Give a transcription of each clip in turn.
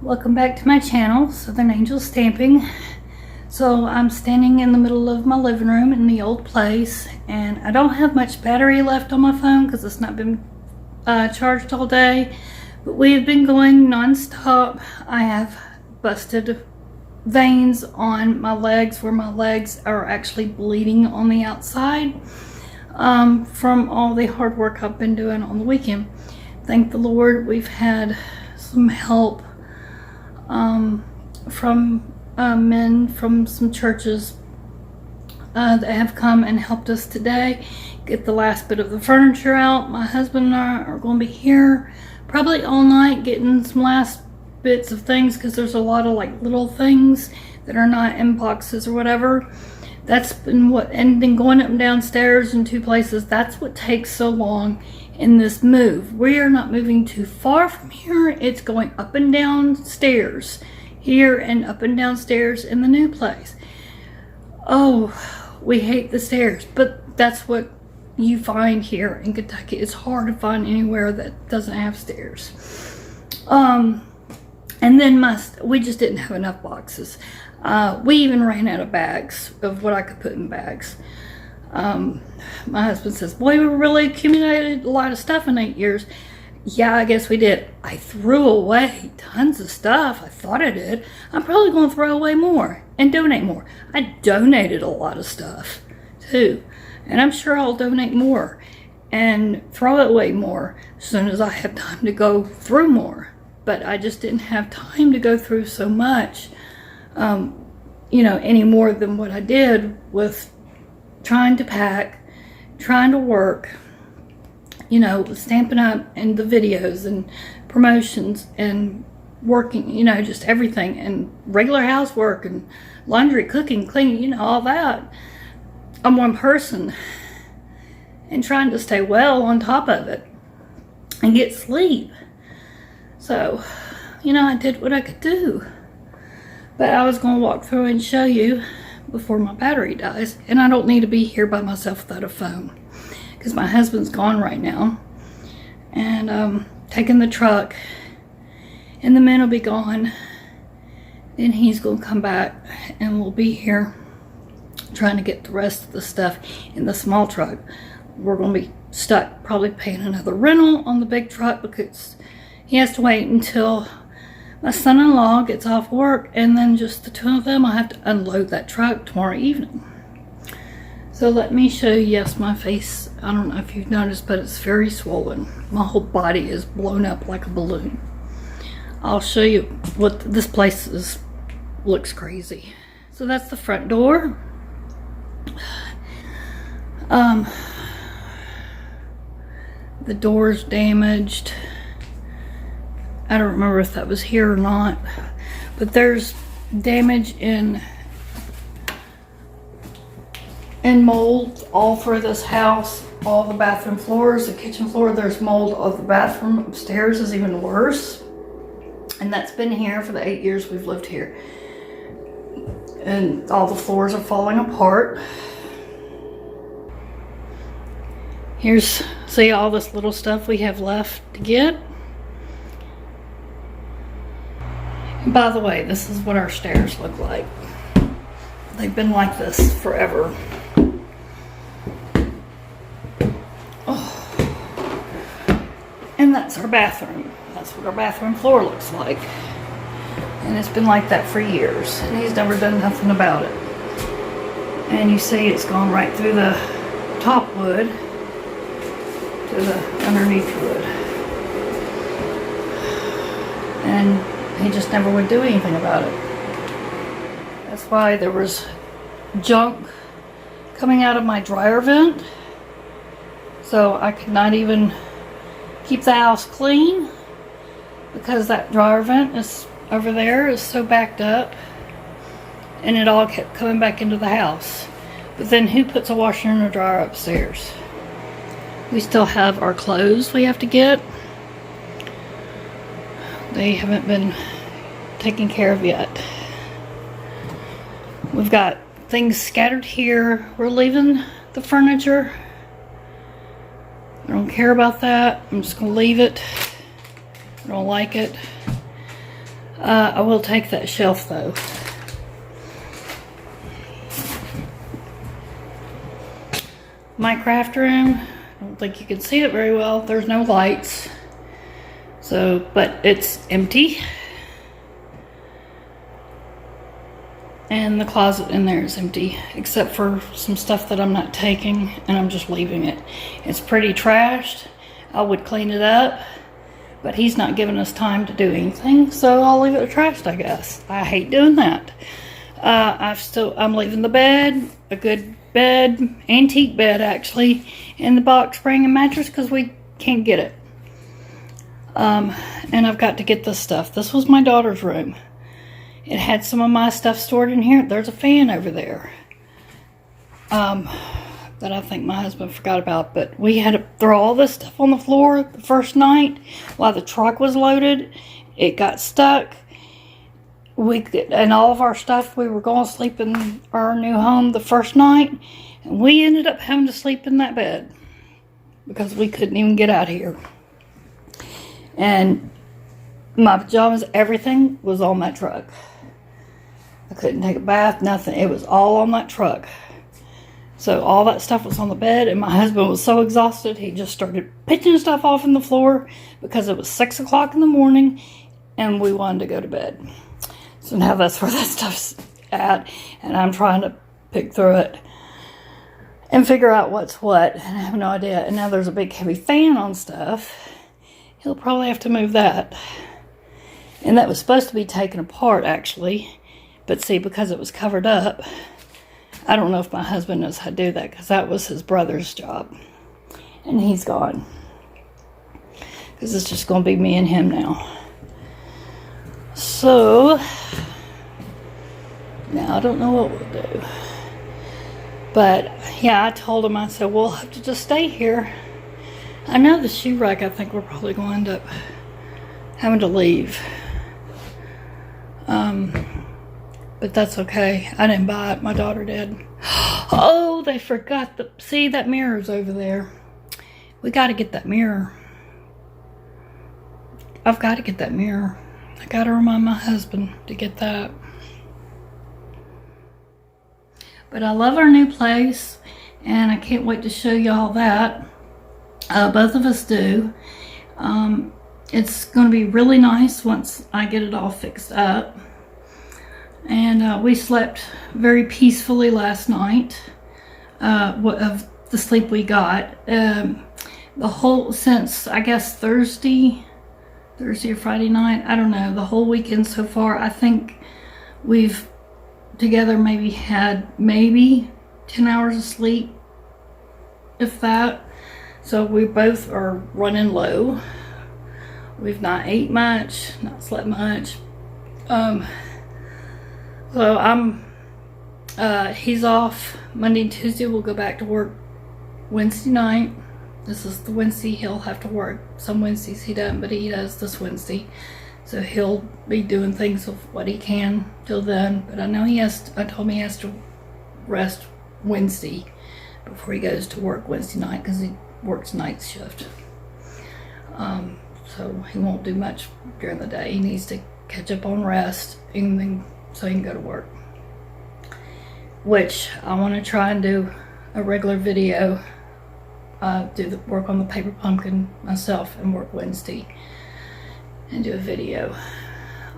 Welcome back to my channel, Southern Angel Stamping. So I'm standing in the middle of my living room in the old place, and I don't have much battery left on my phone because it's not been charged all day, but we've been going non-stop. I have busted veins on my legs where my legs are actually bleeding on the outside from all the hard work I've been doing on the weekend. Thank the Lord we've had some help from men from some churches that have come and helped us today get the last bit of the furniture out. My husband and I are going to be here probably all night getting some last bits of things because there's a lot of like little things that are not in boxes or whatever. That's been what, and then going up and downstairs in two places, that's what takes so long in this move. We are not moving too far from here. It's going up and down stairs here and up and down stairs in the new place. Oh, we hate the stairs, but that's what you find here in Kentucky. It's hard to find anywhere that doesn't have stairs. And then we just didn't have enough boxes. We even ran out of bags of what I could put in bags. My husband says, boy, we really accumulated a lot of stuff in 8 years. Yeah, I guess we did. I threw away tons of stuff. I thought I did. I'm probably going to throw away more and donate more. I donated a lot of stuff too, and I'm sure I'll donate more and throw away more as soon as I have time to go through more. But I just didn't have time to go through so much, any more than what I did with trying to pack, trying to work, Stampin' Up and the videos and promotions and working, just everything, and regular housework and laundry, cooking, cleaning, all that. I'm one person and trying to stay well on top of it and get sleep. So, I did what I could do. But I was going to walk through and show you before my battery dies. And I don't need to be here by myself without a phone, because my husband's gone right now. And taking the truck. And the men will be gone. Then he's going to come back and we'll be here trying to get the rest of the stuff in the small truck. We're going to be stuck probably paying another rental on the big truck because he has to wait until my son-in-law gets off work, and then just the two of them. I have to unload that truck tomorrow evening. So let me show you. Yes, my face, I don't know if you've noticed, but it's very swollen. My whole body is blown up like a balloon. I'll show you what this place is. Looks crazy. So that's the front door. The door's damaged. I don't remember if that was here or not, but there's damage in mold all through this house. All the bathroom floors, the kitchen floor, there's mold. Of the bathroom upstairs is even worse, and that's been here for the 8 years we've lived here. And all the floors are falling apart. Here's, see all this little stuff we have left to get. And by the way, this is what our stairs look like. They've been like this forever. Oh. And that's our bathroom. That's what our bathroom floor looks like. And it's been like that for years. And he's never done nothing about it. And you see it's gone right through the top wood to the underneath wood. And he just never would do anything about it. That's why there was junk coming out of my dryer vent. So I could not even keep the house clean because that dryer vent is over there is so backed up, and it all kept coming back into the house. But then who puts a washer and a dryer upstairs? We still have our clothes we have to get. They haven't been taken care of yet. We've got things scattered here. We're leaving the furniture. I don't care about that. I'm just going to leave it. I don't like it. I will take that shelf though. My craft room, I don't think you can see it very well. There's no lights. So, but it's empty. And the closet in there is empty, except for some stuff that I'm not taking, and I'm just leaving it. It's pretty trashed. I would clean it up, but he's not giving us time to do anything, so I'll leave it trashed, I guess. I hate doing that. I'm leaving the bed, a good bed, antique bed actually, in the box spring and mattress because we can't get it. And I've got to get this stuff. This was my daughter's room. It had some of my stuff stored in here. There's a fan over there that I think my husband forgot about. But we had to throw all this stuff on the floor the first night while the truck was loaded. It got stuck. And all of our stuff, we were going to sleep in our new home the first night. And we ended up having to sleep in that bed because we couldn't even get out here. And my pajamas, everything was on that truck. I couldn't take a bath, nothing. It was all on that truck. So all that stuff was on the bed, and my husband was so exhausted, he just started pitching stuff off on the floor because it was 6 o'clock in the morning, and we wanted to go to bed. So now that's where that stuff's at, and I'm trying to pick through it and figure out what's what, and I have no idea. And now there's a big heavy fan on stuff. He'll probably have to move that. And that was supposed to be taken apart, actually. But see, because it was covered up, I don't know if my husband knows how to do that, because that was his brother's job. And he's gone. Because it's just going to be me and him now. So, now I don't know what we'll do. But, yeah, I told him, I said, we'll have to just stay here. I know the shoe rack, I think we're probably going to end up having to leave. But that's okay. I didn't buy it. My daughter did. Oh, they forgot see, that mirror's over there. We got to get that mirror. I've got to get that mirror. I got to remind my husband to get that. But I love our new place, and I can't wait to show y'all that. Both of us do. It's going to be really nice once I get it all fixed up. And we slept very peacefully last night of the sleep we got. Since, I guess, Thursday or Friday night, I don't know, the whole weekend so far, I think we've together maybe had 10 hours of sleep, if that. So we both are running low. We've not ate much, not slept much. So he's off Monday and Tuesday. We'll go back to work Wednesday night. This is the Wednesday he'll have to work. Some Wednesdays he doesn't, but he does this Wednesday. So he'll be doing things of what he can till then. But I know I told me he has to rest Wednesday before he goes to work Wednesday night, because he works night shift. So he won't do much during the day. He needs to catch up on rest and then so he can go to work. Which I want to try and do a regular video. Do the work on the paper pumpkin myself and work Wednesday and do a video.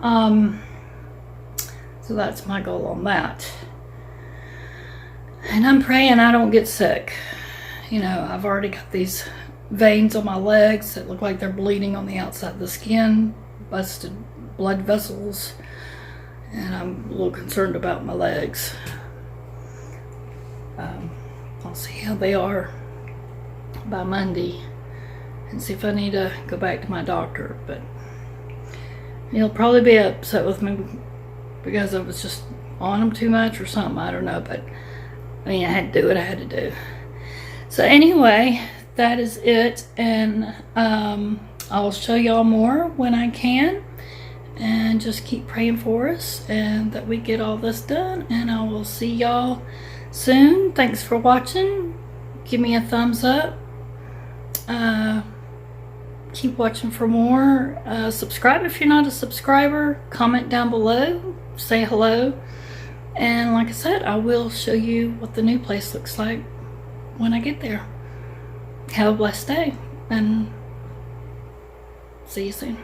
So that's my goal on that. And I'm praying I don't get sick. You know, I've already got these veins on my legs that look like they're bleeding on the outside of the skin, busted blood vessels, and I'm a little concerned about my legs. I'll see how they are by Monday and see if I need to go back to my doctor, but he'll probably be upset with me because I was just on him too much or something, I don't know, but I mean, I had to do what I had to do. So anyway, that is it, and I'll show y'all more when I can, and just keep praying for us and that we get all this done, and I will see y'all soon. Thanks for watching. Give me a thumbs up. Yeah, keep watching for more. Subscribe if you're not a subscriber. Comment down below. Say hello. And like I said, I will show you what the new place looks like when I get there. Have a blessed day, and see you soon.